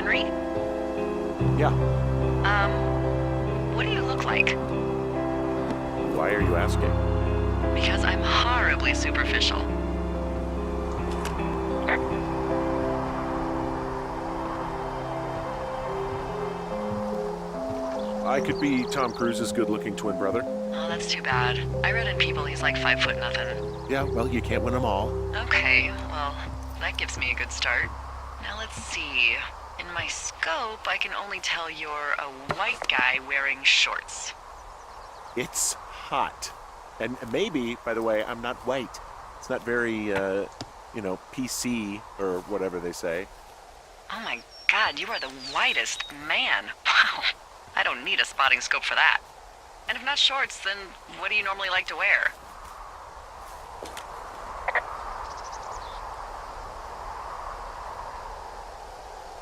Henry? Yeah. What do you look like? Why are you asking? Because I'm horribly superficial. I could be Tom Cruise's good-looking twin brother. Oh, that's too bad. I read in People he's like 5 foot nothing. Yeah, well, you can't win them all. Okay, well, that gives me a good start. Now let's see. In my scope, I can only tell you're a white guy wearing shorts. It's hot. And maybe, by the way, I'm not white. It's not very, PC or whatever they say. Oh my god, you are the whitest man. Wow. I don't need a spotting scope for that. And if not shorts, then what do you normally like to wear?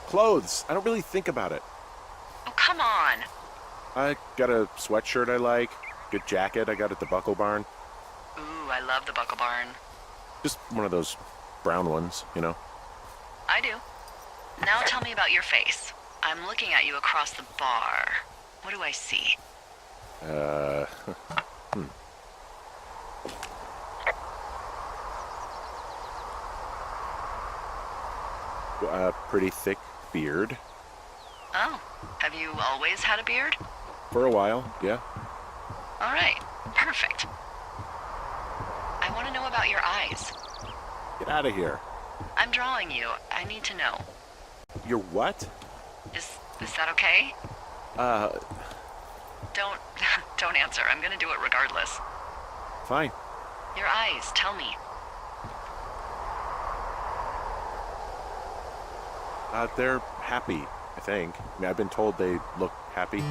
Clothes. I don't really think about it. Oh, come on. I got a sweatshirt I like. Good jacket I got at the Buckle Barn. Ooh, I love the Buckle Barn. Just one of those brown ones, you know? I do. Now tell me about your face. I'm looking at you across the bar. What do I see? Pretty thick beard. Oh, have you always had a beard? For a while, yeah. All right, perfect. I want to know about your eyes. Get out of here. I'm drawing you. I need to know. You're what? Is that okay? Don't answer. I'm gonna do it regardless. Fine. Your eyes, tell me. They're happy, I think. I mean, I've been told they look happy.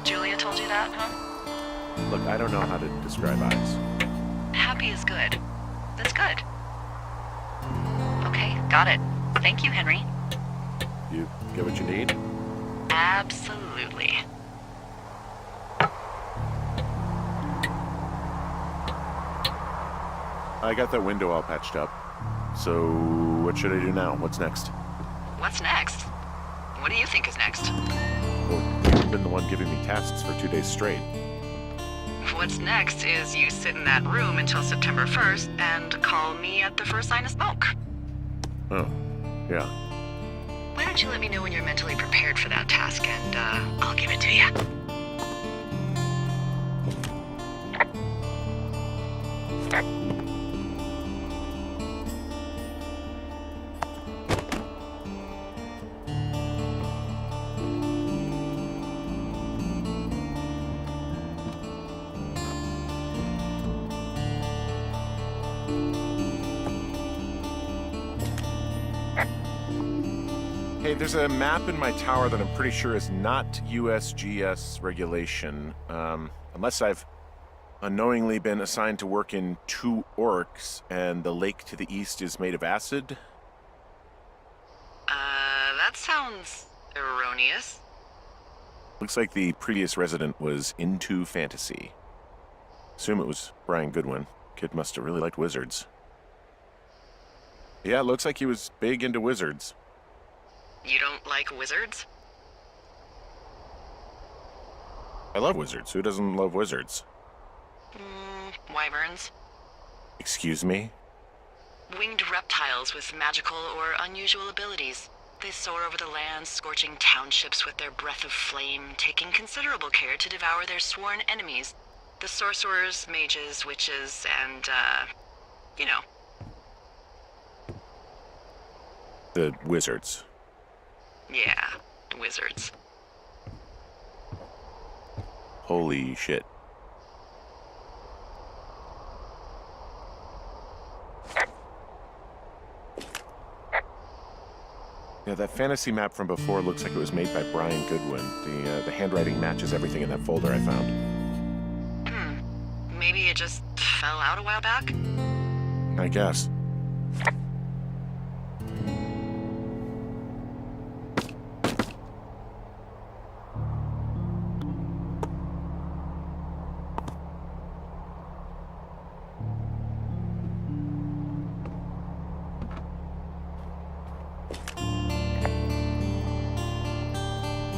Julia told you that, huh? Look, I don't know how to describe eyes. Happy is good. That's good. Okay, got it. Thank you, Henry. You get what you need? Absolutely. I got that window all patched up. So, what should I do now? What's next? What's next? What do you think is next? Well, you've been the one giving me tasks for 2 days straight. What's next is you sit in that room until September 1st and call me at the first sign of smoke. Oh, yeah. Why don't you let me know when you're mentally prepared for that task and I'll give it to you. Hey, there's a map in my tower that I'm pretty sure is not USGS regulation, unless I've unknowingly been assigned to work in 2 orcs and the lake to the east is made of acid. That sounds erroneous. Looks like the previous resident was into fantasy. Assume it was Brian Goodwin. Kid must have really liked wizards. Yeah, looks like he was big into wizards. You don't like wizards? I love wizards. Who doesn't love wizards? Wyverns. Excuse me? Winged reptiles with magical or unusual abilities. They soar over the lands, scorching townships with their breath of flame, taking considerable care to devour their sworn enemies. The sorcerers, mages, witches, and, you know. The wizards. Yeah, wizards. Holy shit. Yeah, that fantasy map from before looks like it was made by Brian Goodwin. The handwriting matches everything in that folder I found. Maybe it just fell out a while back? I guess.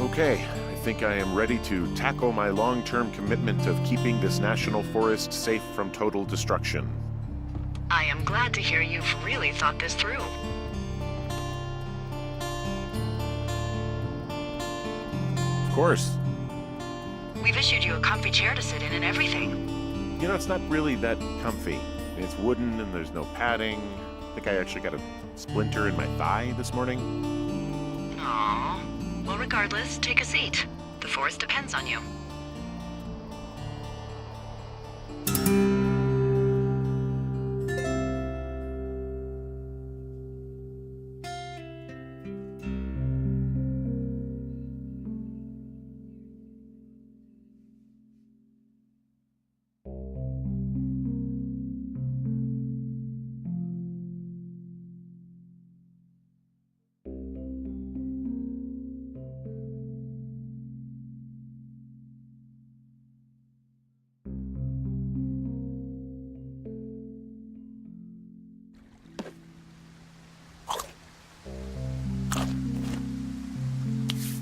Okay, I think I am ready to tackle my long-term commitment of keeping this national forest safe from total destruction. I am glad to hear you've really thought this through. Of course. We've issued you a comfy chair to sit in and everything. You know, it's not really that comfy. It's wooden and there's no padding. I think I actually got a splinter in my thigh this morning. Aww. Well, regardless, take a seat. The forest depends on you.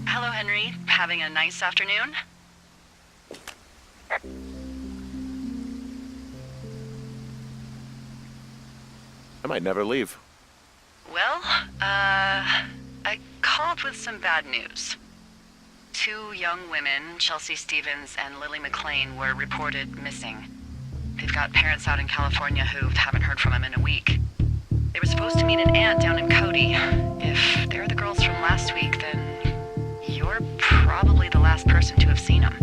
Hello, Henry. Having a nice afternoon? I might never leave. Well, I called with some bad news. 2 young women, Chelsea Stevens and Lily McLean, were reported missing. They've got parents out in California who haven't heard from them in a week. They were supposed to meet an aunt down in Cody. If they're the girls from last week, then you're probably the last person to have seen them.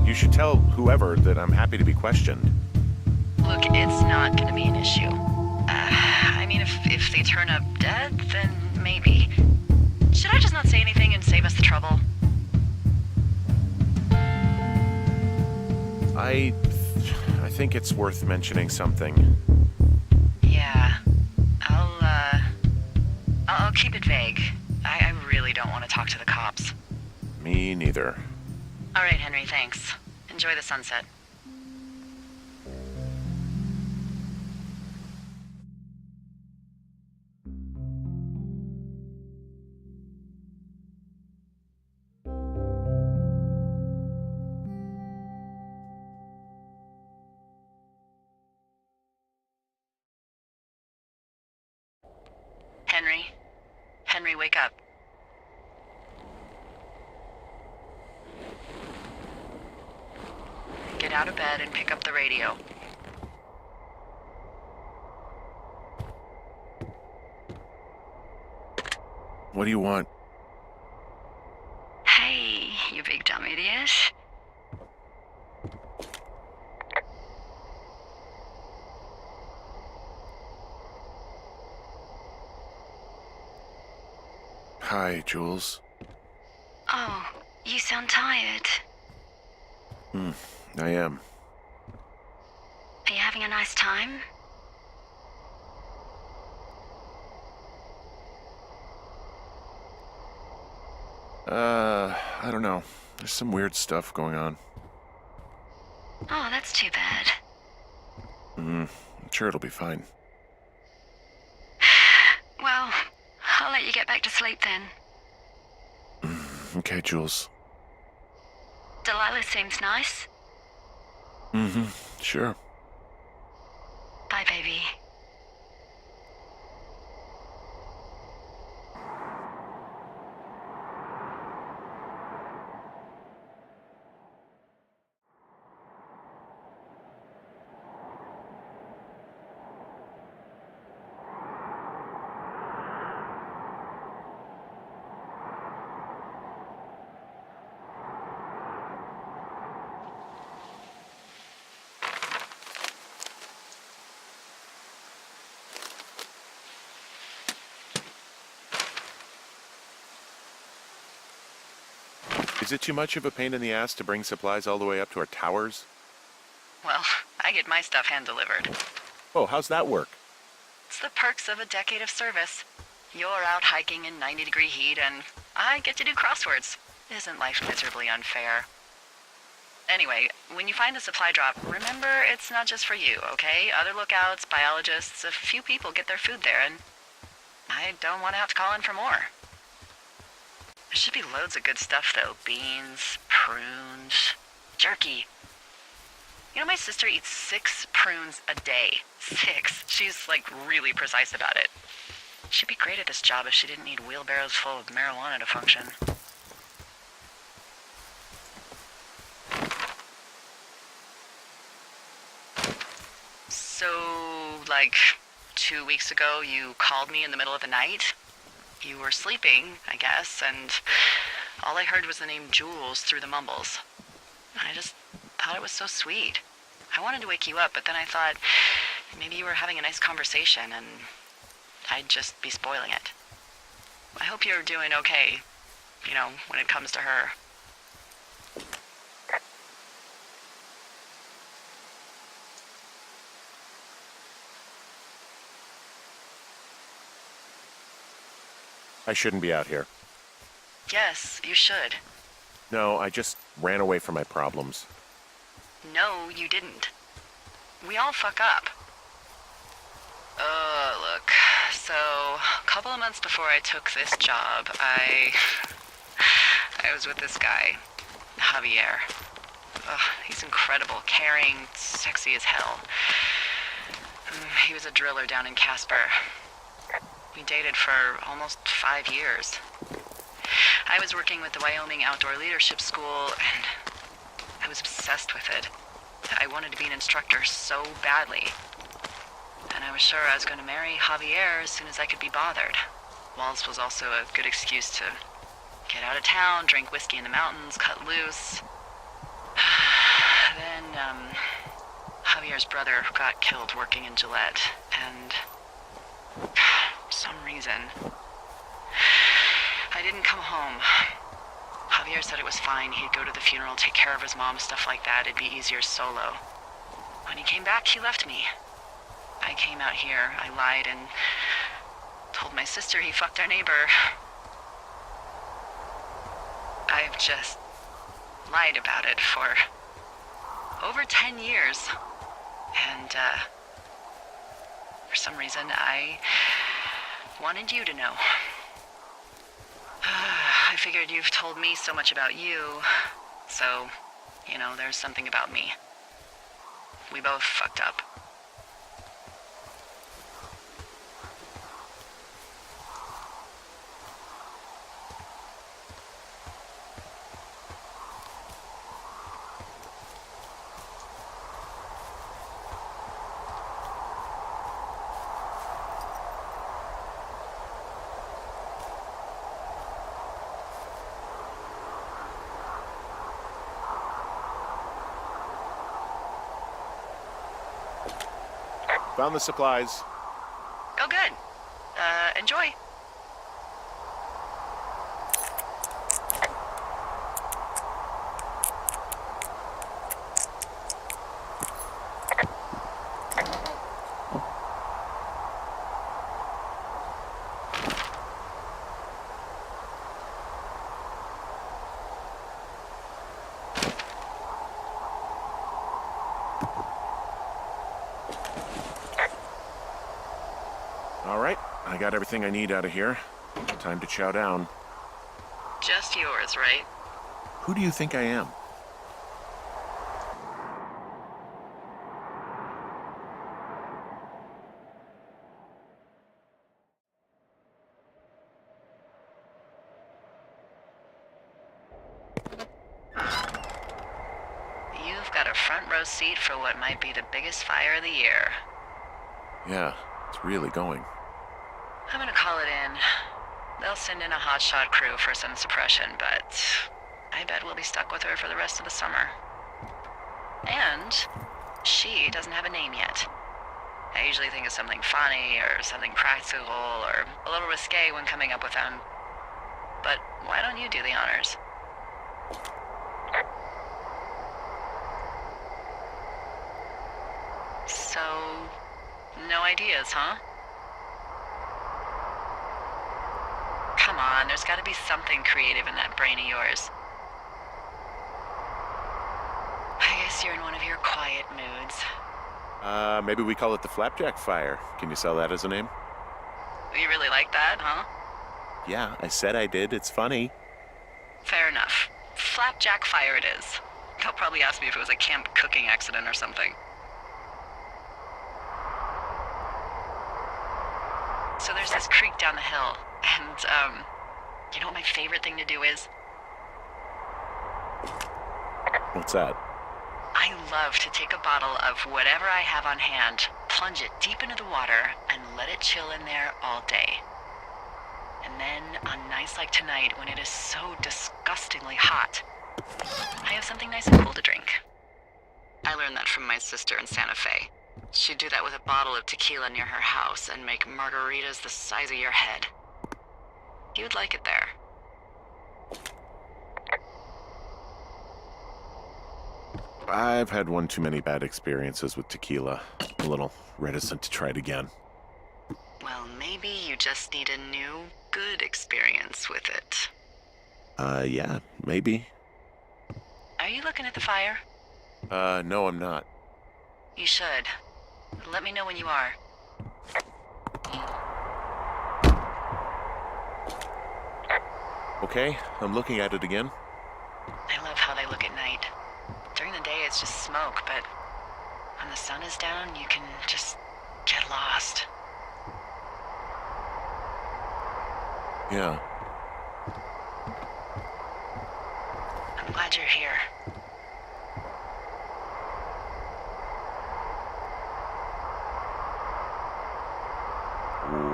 You should tell whoever that I'm happy to be questioned. Look, it's not gonna be an issue. I mean, if they turn up dead, then maybe. Should I just not say anything and save us the trouble? I think it's worth mentioning something. Yeah. I'll keep it vague. I really don't want to talk to the cops. Me neither. All right, Henry, thanks. Enjoy the sunset. Henry? Henry, wake up. Get out of bed and pick up the radio. What do you want? Hey, you big dumb idiot. Hi, Jules. Oh, you sound tired. I am. Are you having a nice time? I don't know. There's some weird stuff going on. Oh, that's too bad. I'm sure it'll be fine. Well, I'll let you get back to sleep then. Okay, Jules. Delilah seems nice. Sure. Bye, baby. Is it too much of a pain in the ass to bring supplies all the way up to our towers? Well, I get my stuff hand-delivered. Oh, how's that work? It's the perks of a decade of service. You're out hiking in 90-degree heat, and I get to do crosswords. Isn't life miserably unfair? Anyway, when you find the supply drop, remember it's not just for you, okay? Other lookouts, biologists, a few people get their food there, and I don't want to have to call in for more. There should be loads of good stuff, though. Beans, prunes, jerky. You know, my sister eats 6 prunes a day. 6. She's, like, really precise about it. She'd be great at this job if she didn't need wheelbarrows full of marijuana to function. So, like, 2 weeks ago, you called me in the middle of the night? You were sleeping, I guess, and all I heard was the name Jules through the mumbles. I just thought it was so sweet. I wanted to wake you up, but then I thought maybe you were having a nice conversation and I'd just be spoiling it. I hope you're doing okay, you know, when it comes to her. I shouldn't be out here. Yes, you should. No, I just ran away from my problems. No, you didn't. We all fuck up. Look. So, a couple of months before I took this job, I was with this guy, Javier. He's incredible, caring, sexy as hell. He was a driller down in Casper. We dated for almost 5 years. I was working with the Wyoming Outdoor Leadership School, and I was obsessed with it. I wanted to be an instructor so badly. And I was sure I was going to marry Javier as soon as I could be bothered. Walls was also a good excuse to get out of town, drink whiskey in the mountains, cut loose. Then, Javier's brother got killed working in Gillette, and for some reason, I didn't come home. Javier said it was fine. He'd go to the funeral, take care of his mom, stuff like that. It'd be easier solo. When he came back, he left me. I came out here. I lied and told my sister he fucked our neighbor. I've just lied about it for over 10 years. And, for some reason, I wanted you to know. I figured you've told me so much about you, so, you know, there's something about me. We both fucked up. Found the supplies. Oh, good. Enjoy. All right, I got everything I need out of here. Time to chow down. Just yours, right? Who do you think I am? You've got a front row seat for what might be the biggest fire of the year. Yeah, it's really going. I'm gonna call it in. They'll send in a hotshot crew for some suppression, but I bet we'll be stuck with her for the rest of the summer. And she doesn't have a name yet. I usually think of something funny or something practical or a little risque when coming up with them. But why don't you do the honors? So, no ideas, huh? Come on, there's gotta be something creative in that brain of yours. you're in one of your quiet moods. Maybe we call it the Flapjack Fire. Can you sell that as a name? You really like that, huh? Yeah, I said I did. It's funny. Fair enough. Flapjack Fire it is. They'll probably ask me if it was a camp cooking accident or something. So there's this creek down the hill, and, you know what my favorite thing to do is? What's that? I love to take a bottle of whatever I have on hand, plunge it deep into the water, and let it chill in there all day. And then, on nights like tonight, when it is so disgustingly hot, I have something nice and cool to drink. I learned that from my sister in Santa Fe. She'd do that with a bottle of tequila near her house and make margaritas the size of your head. You'd like it there. I've had one too many bad experiences with tequila. A little reticent to try it again. Well, maybe you just need a new, good experience with it. Yeah, maybe. Are you looking at the fire? No, I'm not. You should. Let me know when you are. Okay, I'm looking at it again. I love how they look at night. During the day, it's just smoke, but when the sun is down, you can just get lost. Yeah. I'm glad you're here.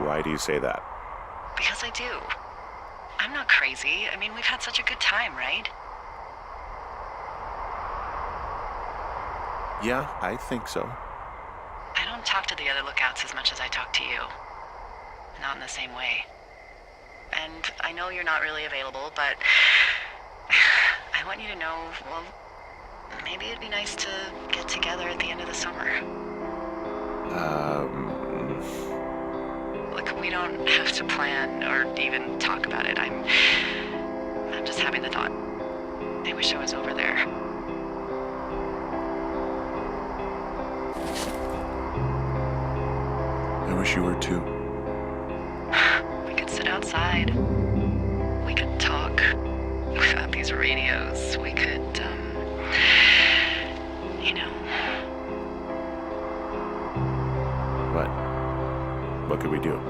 Why do you say that? Because I do. I'm not crazy. I mean, we've had such a good time, right? Yeah, I think so. I don't talk to the other lookouts as much as I talk to you. Not in the same way. And I know you're not really available, but I want you to know, well, maybe it'd be nice to get together at the end of the summer. Look, we don't have to plan or even talk about it. I'm just having the thought. I wish I was over there. I wish you were too. We could sit outside. We could talk without these radios. We could, you know. What could we do?